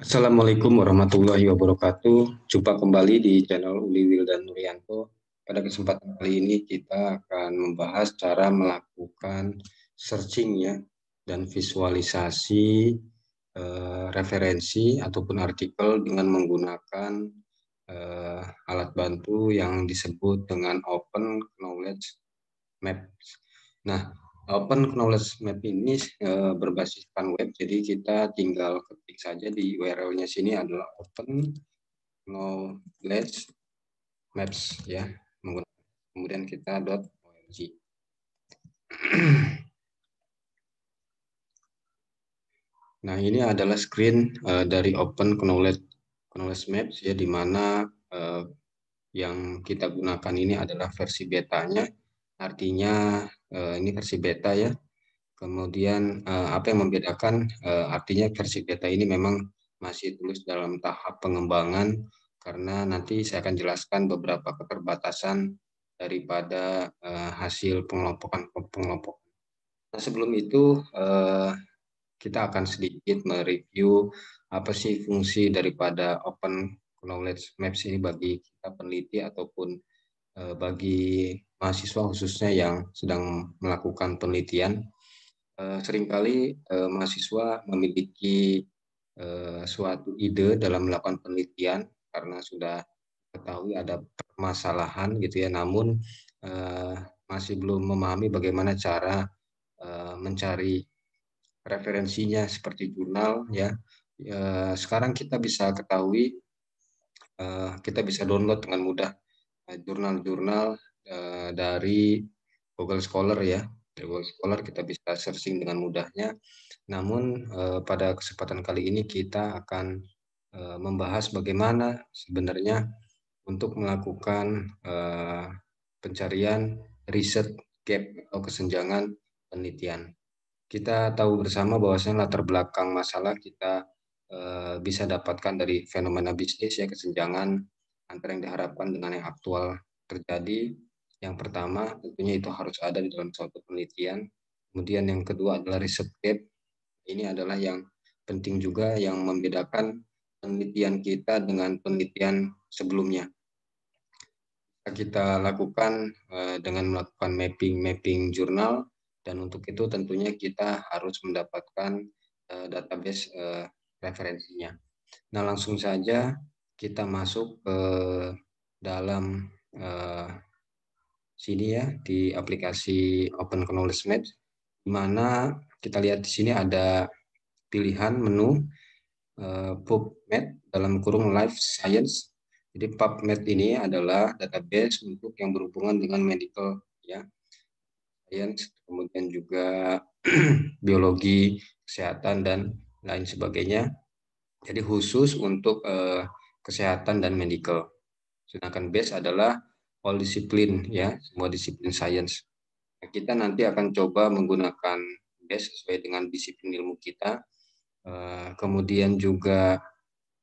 Assalamualaikum warahmatullahi wabarakatuh. Jumpa kembali di channel Uli Wildan Nuryanto. Pada kesempatan kali ini kita akan membahas cara melakukan searching ya dan visualisasi referensi ataupun artikel dengan menggunakan alat bantu yang disebut dengan Open Knowledge Map. Nah, Open Knowledge Map ini berbasiskan web, jadi kita tinggal ketik saja di URL-nya sini adalah Open Knowledge Maps ya, kemudian kita .org. Nah, ini adalah screen dari Open Knowledge Maps ya, di mana yang kita gunakan ini adalah versi betanya, artinya ini versi beta ya. Kemudian apa yang membedakan, artinya versi beta ini memang masih terus dalam tahap pengembangan, karena nanti saya akan jelaskan beberapa keterbatasan daripada hasil pengelompokan. Nah, sebelum itu kita akan sedikit mereview apa sih fungsi daripada Open Knowledge Maps ini bagi kita peneliti ataupun bagi mahasiswa khususnya yang sedang melakukan penelitian. Seringkali mahasiswa memiliki suatu ide dalam melakukan penelitian karena sudah ketahui ada permasalahan gitu ya, namun masih belum memahami bagaimana cara mencari referensinya seperti jurnal ya. Sekarang kita bisa ketahui, kita bisa download dengan mudah jurnal-jurnal dari Google Scholar ya. Dari Google Scholar kita bisa searching dengan mudahnya. Namun pada kesempatan kali ini kita akan membahas bagaimana sebenarnya untuk melakukan pencarian riset gap atau kesenjangan penelitian. Kita tahu bersama bahwasanya latar belakang masalah kita bisa dapatkan dari fenomena bisnis ya, kesenjangan antara yang diharapkan dengan yang aktual terjadi. Yang pertama tentunya itu harus ada di dalam suatu penelitian. Kemudian yang kedua adalah riset gap. Ini adalah yang penting juga yang membedakan penelitian kita dengan penelitian sebelumnya. Kita lakukan dengan melakukan mapping jurnal, dan untuk itu tentunya kita harus mendapatkan database referensinya. Nah, langsung saja kita masuk ke dalam sini ya, di aplikasi Open Knowledge Maps, di mana kita lihat di sini ada pilihan menu PubMed dalam kurung Life Science. Jadi PubMed ini adalah database untuk yang berhubungan dengan medical ya, science, kemudian juga biologi, kesehatan dan lain sebagainya. Jadi khusus untuk kesehatan dan medical. Sedangkan base adalah all discipline ya, semua disiplin science. Nah, kita nanti akan coba menggunakan base sesuai dengan disiplin ilmu kita. Kemudian juga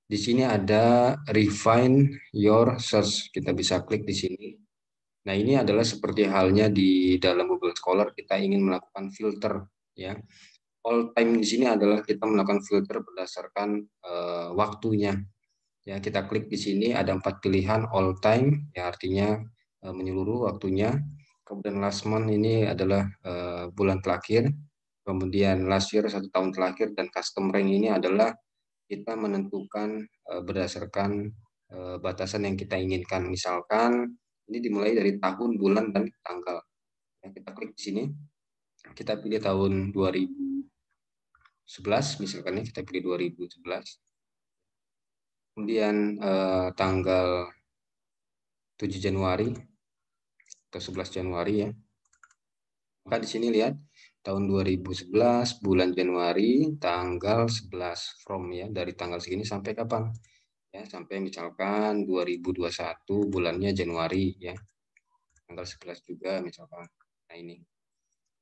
di sini ada refine your search. Kita bisa klik di sini. Nah, ini adalah seperti halnya di dalam Google Scholar, kita ingin melakukan filter ya. All time di sini adalah kita melakukan filter berdasarkan waktunya. Ya, kita klik di sini ada 4 pilihan all time, ya artinya menyeluruh waktunya. Kemudian last month ini adalah bulan terakhir. Kemudian last year 1 tahun terakhir, dan custom rank ini adalah kita menentukan berdasarkan batasan yang kita inginkan. Misalkan ini dimulai dari tahun, bulan, dan tanggal. Ya, kita klik di sini. Kita pilih tahun 2011, misalkan ini kita pilih 2011. Kemudian tanggal 7 Januari atau 11 Januari ya. Maka di sini lihat tahun 2011, bulan Januari, tanggal 11 from ya, dari tanggal segini sampai kapan? Ya, sampai misalkan 2021 bulannya Januari ya, tanggal 11 juga misalkan. Nah, ini.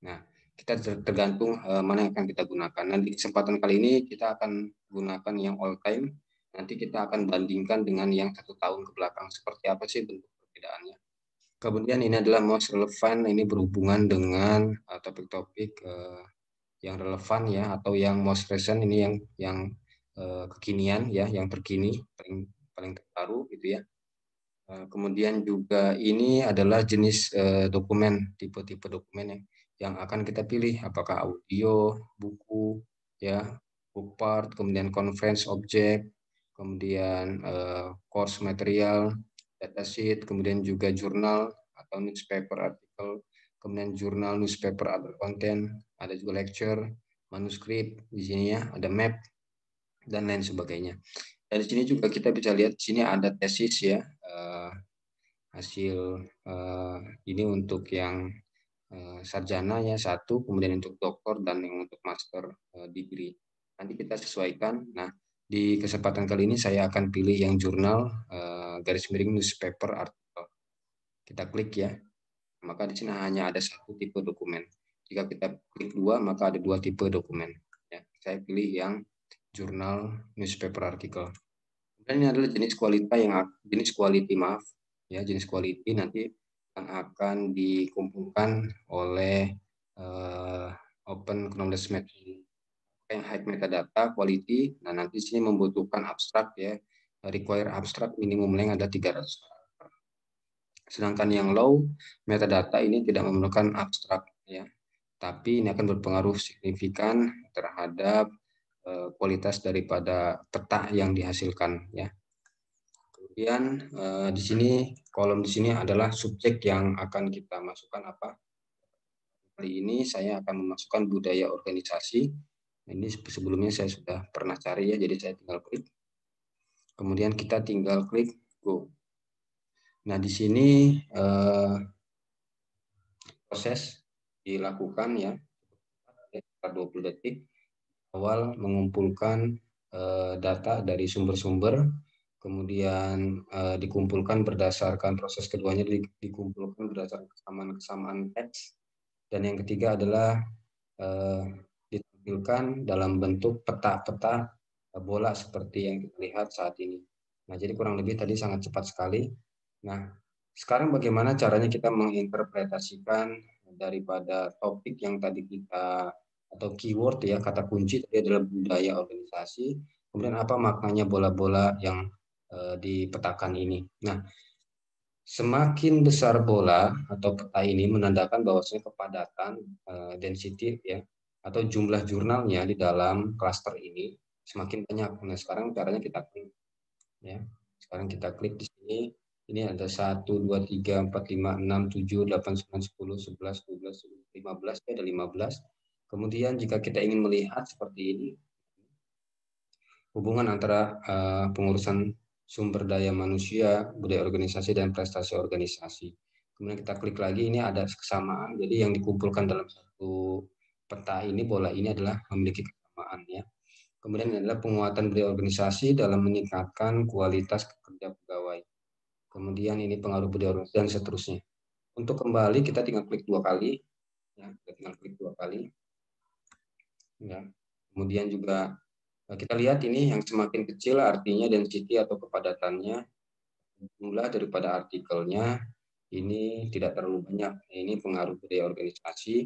Nah, kita tergantung mana yang akan kita gunakan. Nanti kesempatan kali ini kita akan gunakan yang all time. Nanti kita akan bandingkan dengan yang 1 tahun ke belakang, seperti apa sih bentuk perbedaannya. Kemudian ini adalah most relevant, ini berhubungan dengan topik-topik yang relevan ya, atau yang most recent ini yang kekinian ya, yang terkini, paling terbaru gitu ya. Kemudian juga ini adalah jenis dokumen, tipe-tipe dokumen yang akan kita pilih, apakah audio, buku, ya, bookpart, kemudian conference object, kemudian course material, datasheet, kemudian juga jurnal atau newspaper artikel, kemudian jurnal, newspaper, other content, ada juga lecture, manuskrip di sini ya, ada map dan lain sebagainya. Dan di sini juga kita bisa lihat di sini ada tesis ya, hasil ini untuk yang sarjana ya satu, kemudian untuk doktor dan yang untuk master degree. Nanti kita sesuaikan. Nah, di kesempatan kali ini saya akan pilih yang jurnal garis miring newspaper artikel. Kita klik ya. Maka di sini hanya ada satu tipe dokumen. Jika kita klik dua, maka ada dua tipe dokumen. Ya, saya pilih yang jurnal newspaper artikel. Dan ini adalah jenis quality ya, jenis quality nanti yang akan dikumpulkan oleh Open Knowledge Map yang high metadata quality. Nah, nanti sini membutuhkan abstrak ya, require abstrak minimum length ada 300. Sedangkan yang low metadata ini tidak memerlukan abstrak ya, tapi ini akan berpengaruh signifikan terhadap kualitas daripada peta yang dihasilkan ya. Kemudian di sini kolom di sini adalah subjek yang akan kita masukkan apa. Kali ini saya akan memasukkan budaya organisasi. Ini sebelumnya saya sudah pernah cari ya, jadi saya tinggal klik. Kemudian kita tinggal klik go. Nah di sini proses dilakukan ya, sekitar 20 detik awal mengumpulkan data dari sumber-sumber. Kemudian dikumpulkan berdasarkan proses keduanya dikumpulkan berdasarkan kesamaan teks, dan yang ketiga adalah ditampilkan dalam bentuk peta-peta bola seperti yang kita lihat saat ini. Nah, jadi kurang lebih tadi sangat cepat sekali. Nah, sekarang bagaimana caranya kita menginterpretasikan daripada topik yang tadi kita atau keyword ya, kata kunci tadi adalah budaya organisasi. Kemudian apa maknanya bola-bola yang dipetakan ini. Nah, semakin besar bola atau peta ini menandakan bahwasanya kepadatan density ya atau jumlah jurnalnya di dalam klaster ini semakin banyak. Nah, sekarang caranya kita klik ya. Sekarang kita klik di sini. Ini ada 1 2 3 4 5 6 7 8 9 10 11 12 15 ya, ada 15. Kemudian jika kita ingin melihat seperti ini hubungan antara pengurusan sumber daya manusia, budaya organisasi, dan prestasi organisasi. Kemudian kita klik lagi, ini ada kesamaan. Jadi yang dikumpulkan dalam satu peta ini, bola ini adalah memiliki kesamaan ya. Kemudian ini adalah penguatan budaya organisasi dalam meningkatkan kualitas kerja pegawai. Kemudian ini pengaruh budaya organisasi dan seterusnya. Untuk kembali kita tinggal klik 2 kali, ya, kita tinggal klik 2 kali. Ya. Kemudian juga kita lihat ini yang semakin kecil artinya density atau kepadatannya, jumlah daripada artikelnya ini tidak terlalu banyak. Ini pengaruh budaya organisasi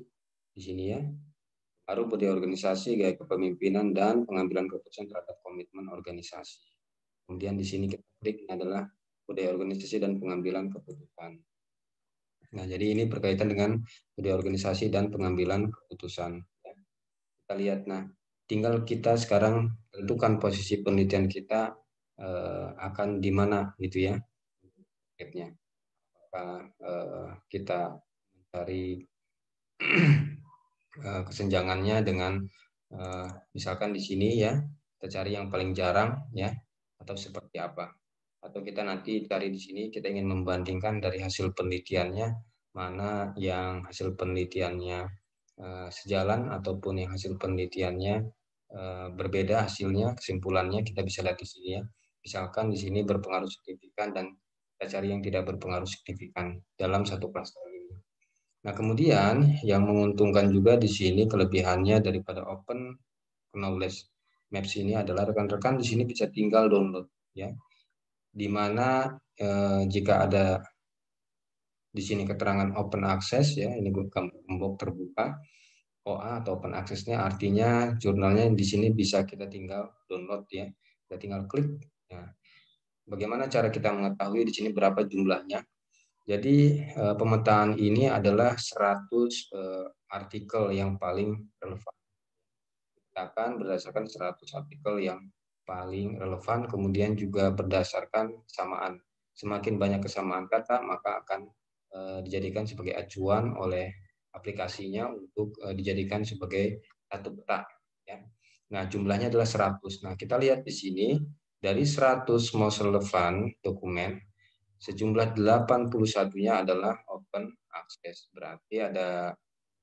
di sini ya. Pengaruh budaya organisasi, gaya kepemimpinan dan pengambilan keputusan terhadap komitmen organisasi. Kemudian di sini kita klik adalah budaya organisasi dan pengambilan keputusan. Nah, jadi ini berkaitan dengan budaya organisasi dan pengambilan keputusan. Kita lihat, nah, tinggal kita sekarang tentukan posisi penelitian kita akan di mana gitu ya. Apakah kita mencari kesenjangannya dengan misalkan di sini ya, kita cari yang paling jarang ya, atau seperti apa. Atau kita nanti cari di sini, kita ingin membandingkan dari hasil penelitiannya, mana yang hasil penelitiannya sejalan ataupun yang hasil penelitiannya berbeda hasilnya, kesimpulannya kita bisa lihat di sini ya. Misalkan di sini berpengaruh signifikan dan kita cari yang tidak berpengaruh signifikan dalam satu klaster ini. Nah, kemudian yang menguntungkan juga di sini kelebihannya daripada Open Knowledge Maps ini adalah rekan-rekan di sini bisa tinggal download ya. Di mana jika ada di sini keterangan open access ya, ini gembok terbuka. OA atau open access-nya, artinya jurnalnya di sini bisa kita tinggal download ya. Kita tinggal klik. Nah, bagaimana cara kita mengetahui di sini berapa jumlahnya? Jadi pemetaan ini adalah 100 artikel yang paling relevan. Kita akan berdasarkan 100 artikel yang paling relevan, kemudian juga berdasarkan kesamaan. Semakin banyak kesamaan kata, maka akan dijadikan sebagai acuan oleh aplikasinya untuk dijadikan sebagai satu peta. Ya. Nah, jumlahnya adalah 100. Nah, kita lihat di sini, dari 100 most relevant dokumen, sejumlah 81-nya adalah open access. Berarti ada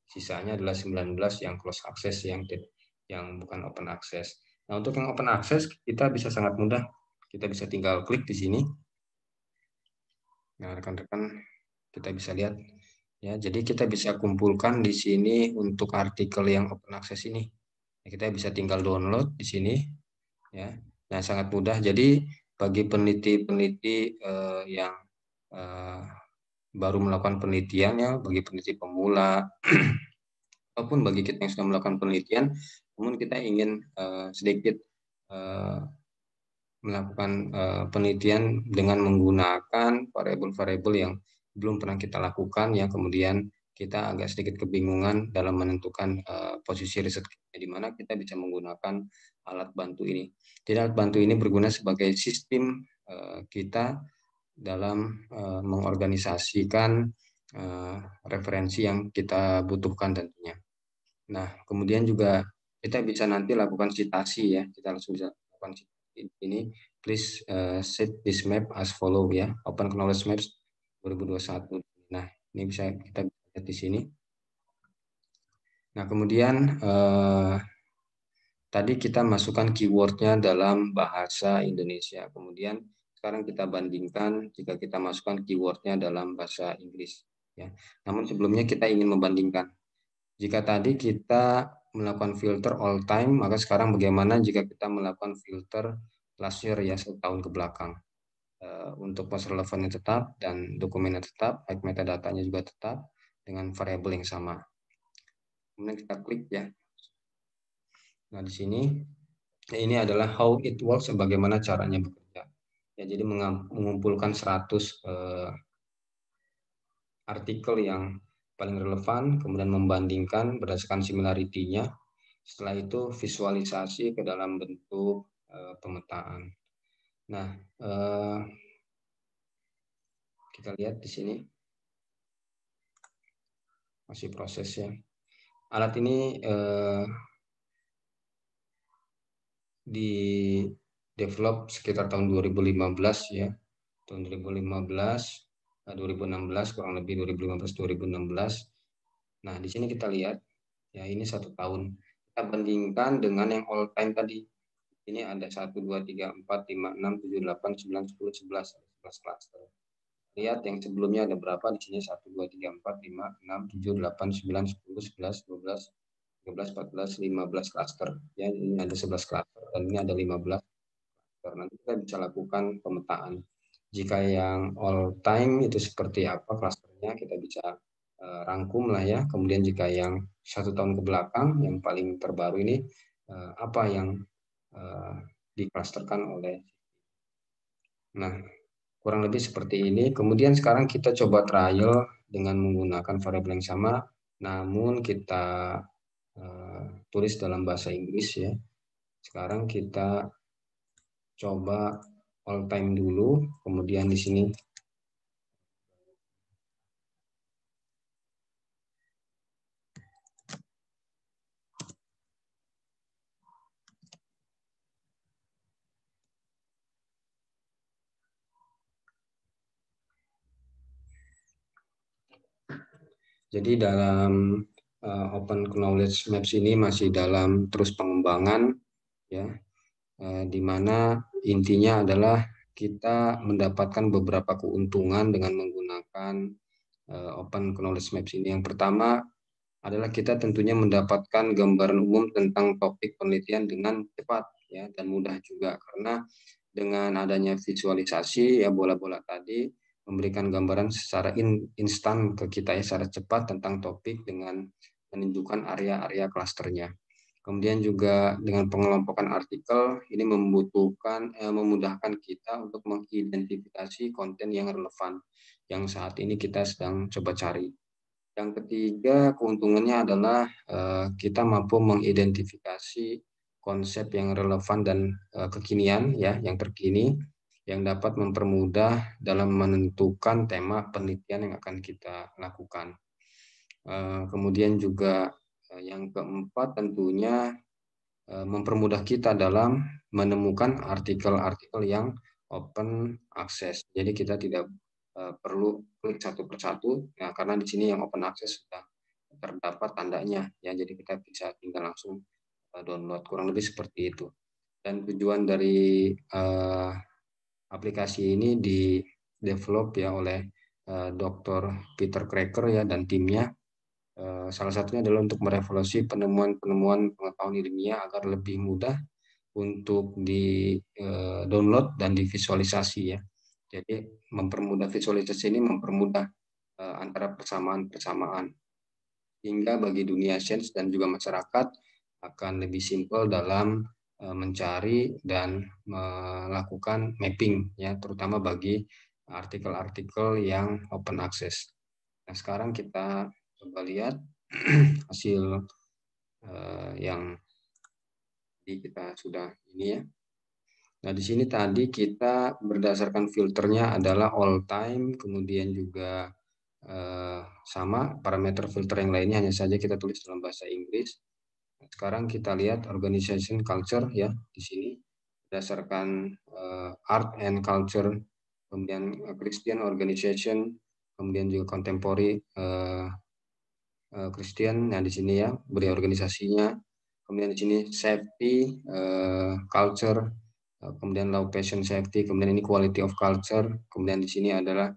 sisanya adalah 19 yang close access, yang bukan open access. Nah, untuk yang open access kita bisa sangat mudah. Kita bisa tinggal klik di sini. Nah, rekan-rekan kita bisa lihat ya. Jadi kita bisa kumpulkan di sini untuk artikel yang open access ini. Kita bisa tinggal download di sini ya. Nah, sangat mudah. Jadi bagi peneliti-peneliti yang baru melakukan penelitian ya, bagi peneliti pemula ataupun bagi kita yang sudah melakukan penelitian, namun kita ingin sedikit melakukan penelitian dengan menggunakan variabel-variabel yang belum pernah kita lakukan, yang kemudian kita agak sedikit kebingungan dalam menentukan posisi riset di mana kita bisa menggunakan alat bantu ini. Jadi alat bantu ini berguna sebagai sistem kita dalam mengorganisasikan referensi yang kita butuhkan tentunya. Nah, kemudian juga kita bisa nanti lakukan citasi ya. Kita langsung bisa lakukan citasi ini. Please set this map as follow ya. Open Knowledge Maps 2021. Nah, ini bisa kita lihat di sini. Nah, kemudian tadi kita masukkan keywordnya dalam bahasa Indonesia. Kemudian sekarang kita bandingkan jika kita masukkan keywordnya dalam bahasa Inggris. Ya. Namun sebelumnya kita ingin membandingkan. Jika tadi kita melakukan filter all time, maka sekarang bagaimana jika kita melakukan filter last year ya, 1 tahun ke belakang. Untuk most relevannya tetap dan dokumennya tetap, baik metadatanya juga tetap dengan variabel yang sama. Kemudian kita klik ya. Nah, di sini ini adalah how it works, bagaimana caranya bekerja. Ya, jadi mengumpulkan 100 artikel yang paling relevan, kemudian membandingkan berdasarkan similarity-nya. Setelah itu visualisasi ke dalam bentuk pemetaan. Nah, kita lihat di sini masih prosesnya. Alat ini di develop sekitar tahun 2015 ya. Tahun 2015, 2016 kurang lebih 2015-2016. Nah, di sini kita lihat ya, ini 1 tahun. Kita bandingkan dengan yang all time tadi. Ini ada 1, 2, 3, 4, 5, 6, 7, 8, 9, 10, 11. 11 cluster. Lihat yang sebelumnya ada berapa di sini, 1, 2, 3, 4, 5, 6, 7, 8, 9, 10, 11, 12, 13, 14, 15 cluster. Ya, ini ada 11 cluster dan ini ada 15 cluster. Nanti kita bisa lakukan pemetaan. Jika yang all time itu seperti apa clusternya, kita bisa rangkum lah ya. Kemudian jika yang 1 tahun ke belakang, yang paling terbaru ini apa yang diklasterkan oleh. Nah, kurang lebih seperti ini. Kemudian sekarang kita coba trial dengan menggunakan variabel yang sama, namun kita tulis dalam bahasa Inggris ya. Sekarang kita coba all time dulu, kemudian di sini jadi dalam Open Knowledge Maps ini masih dalam terus pengembangan ya, di mana intinya adalah kita mendapatkan beberapa keuntungan dengan menggunakan Open Knowledge Maps ini. Yang pertama adalah kita tentunya mendapatkan gambaran umum tentang topik penelitian dengan cepat ya, dan mudah juga, karena dengan adanya visualisasi ya, bola-bola tadi memberikan gambaran secara instan ke kita ya, secara cepat tentang topik dengan menunjukkan area-area klasternya. Kemudian juga dengan pengelompokan artikel ini memudahkan kita untuk mengidentifikasi konten yang relevan yang saat ini kita sedang coba cari. Yang ketiga, keuntungannya adalah kita mampu mengidentifikasi konsep yang relevan dan kekinian ya, yang terkini yang dapat mempermudah dalam menentukan tema penelitian yang akan kita lakukan. Kemudian juga yang keempat tentunya mempermudah kita dalam menemukan artikel-artikel yang open access. Jadi kita tidak perlu klik satu persatu, nah, karena di sini yang open access sudah terdapat tandanya, ya. Jadi kita bisa tinggal langsung download, kurang lebih seperti itu. Dan tujuan dari aplikasi ini di develop ya oleh Dr. Peter Cracker ya dan timnya. Salah satunya adalah untuk merevolusi penemuan-penemuan pengetahuan ilmiah agar lebih mudah untuk di download dan divisualisasi ya. Jadi mempermudah visualisasi ini mempermudah antara persamaan-persamaan hingga bagi dunia sains dan juga masyarakat akan lebih simpel dalam mencari dan melakukan mapping ya, terutama bagi artikel-artikel yang open access. Nah, sekarang kita coba lihat hasil yang kita sudah ini ya. Nah, di sini tadi kita berdasarkan filternya adalah all time, kemudian juga sama parameter filter yang lainnya hanya saja kita tulis dalam bahasa Inggris. Sekarang kita lihat organization culture ya di sini berdasarkan art and culture, kemudian Christian organization, kemudian juga contemporary Christian. Nah, di sini ya beri organisasinya. Kemudian di sini safety, culture, kemudian law passion safety, kemudian ini quality of culture, kemudian di sini adalah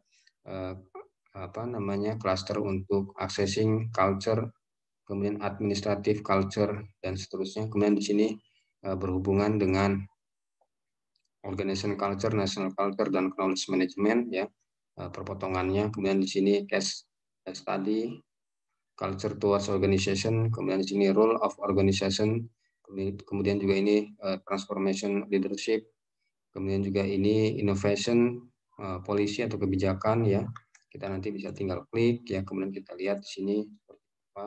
cluster untuk accessing culture, kemudian administrative culture dan seterusnya. Kemudian di sini berhubungan dengan organization culture, national culture dan knowledge management ya perpotongannya. Kemudian di sini case study, culture towards organization, kemudian di sini role of organization, kemudian juga ini transformation leadership, kemudian juga ini innovation, policy atau kebijakan ya. Kita nanti bisa tinggal klik ya, kemudian kita lihat di sini seperti apa.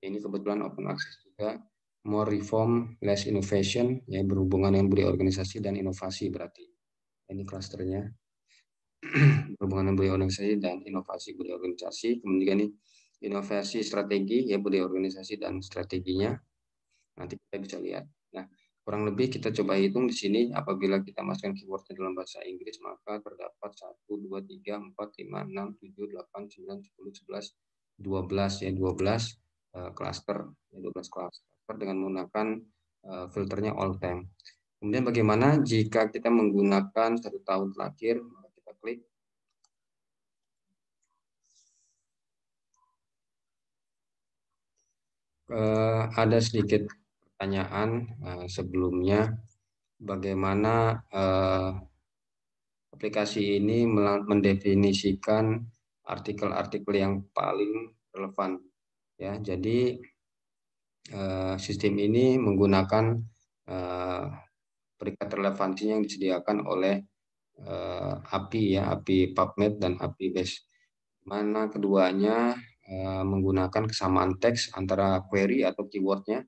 Ini kebetulan open access juga. More reform, less innovation ya, berhubungan dengan budaya organisasi dan inovasi berarti. Ini klasternya. Berhubungan dengan budaya organisasi dan inovasi budaya organisasi. Kemudian ini inovasi strategi ya, budaya organisasi dan strateginya. Nanti kita bisa lihat. Nah, kurang lebih kita coba hitung di sini apabila kita masukkan keywordnya dalam bahasa Inggris maka terdapat 1, 2, 3, 4, 5, 6, 7, 8, 9, 10, 11, 12 ya, 12 cluster, 12 cluster dengan menggunakan filternya all time. Kemudian bagaimana jika kita menggunakan 1 tahun terakhir, maka kita klik. Ada sedikit pertanyaan sebelumnya, bagaimana aplikasi ini mendefinisikan artikel-artikel yang paling relevan ya. Jadi sistem ini menggunakan peringkat relevansinya yang disediakan oleh API ya, API PubMed dan API BASE, mana keduanya menggunakan kesamaan teks antara query atau keywordnya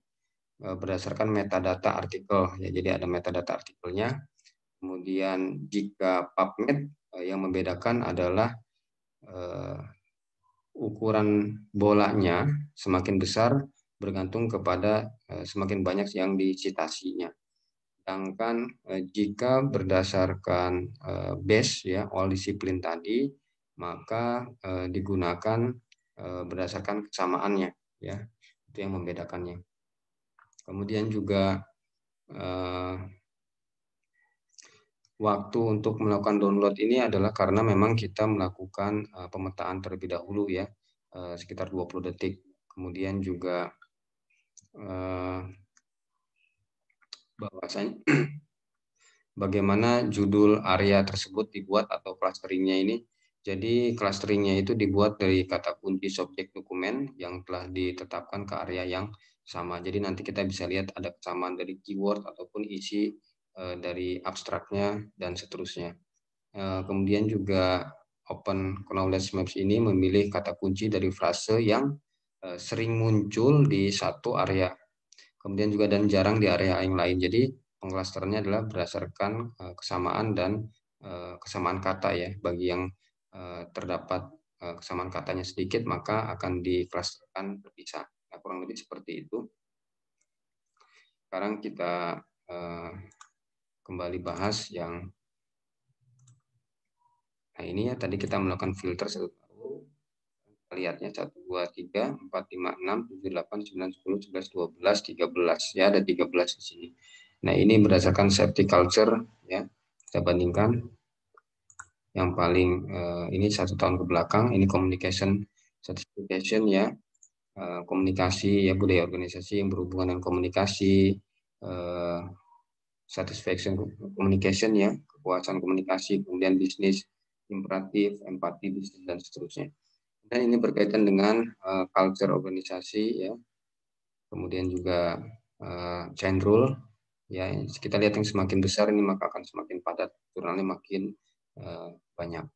berdasarkan metadata artikel ya. Jadi ada metadata artikelnya. Kemudian jika PubMed yang membedakan adalah ukuran bolanya semakin besar bergantung kepada semakin banyak yang dicitasinya. Sedangkan jika berdasarkan base ya, all disiplin tadi, maka digunakan berdasarkan kesamaannya ya. Itu yang membedakannya. Kemudian juga waktu untuk melakukan download ini adalah karena memang kita melakukan pemetaan terlebih dahulu ya, sekitar 20 detik. Kemudian juga bahwasanya bagaimana judul area tersebut dibuat atau clusteringnya ini Jadi clusteringnya itu dibuat dari kata kunci subjek dokumen yang telah ditetapkan ke area yang sama. Jadi nanti kita bisa lihat ada kesamaan dari keyword ataupun isi dari abstraknya dan seterusnya. Kemudian juga Open Knowledge Maps ini memilih kata kunci dari frase yang sering muncul di satu area. Kemudian juga dan jarang di area yang lain. Jadi pengklasterannya adalah berdasarkan kesamaan dan kesamaan kata ya. Bagi yang terdapat kesamaan katanya sedikit maka akan diklasterkan terpisah. Nah, kurang lebih seperti itu. Sekarang kita kembali bahas yang nah ini ya tadi kita melakukan filter satu lihatnya 1, 2, 3, 4, 5, 6, 7, 8, 9, 10, 11, 12, 13 ya ada 13 di sini. Nah ini berdasarkan safety culture ya kita bandingkan yang paling ini 1 tahun ke belakang ini communication certification ya komunikasi ya budaya organisasi yang berhubungan dengan komunikasi satisfaction communication ya kepuasan komunikasi kemudian bisnis imperatif empati bisnis dan seterusnya. Dan ini berkaitan dengan culture organisasi ya. Kemudian juga chain rule ya. Kita lihat yang semakin besar ini maka akan semakin padat, jurnalnya makin banyak.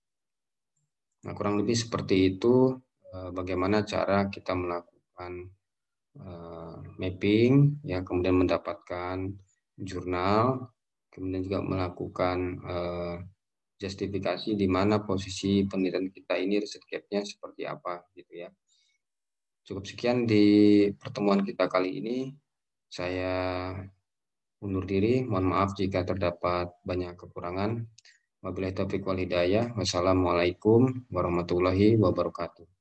Nah, kurang lebih seperti itu bagaimana cara kita melakukan mapping ya, kemudian mendapatkan jurnal, kemudian juga melakukan justifikasi di mana posisi penelitian kita ini riset gap-nya seperti apa gitu ya. Cukup sekian di pertemuan kita kali ini. Saya undur diri. Mohon maaf jika terdapat banyak kekurangan. Wabillahi taufiq wal hidayah. Wassalamualaikum warahmatullahi wabarakatuh.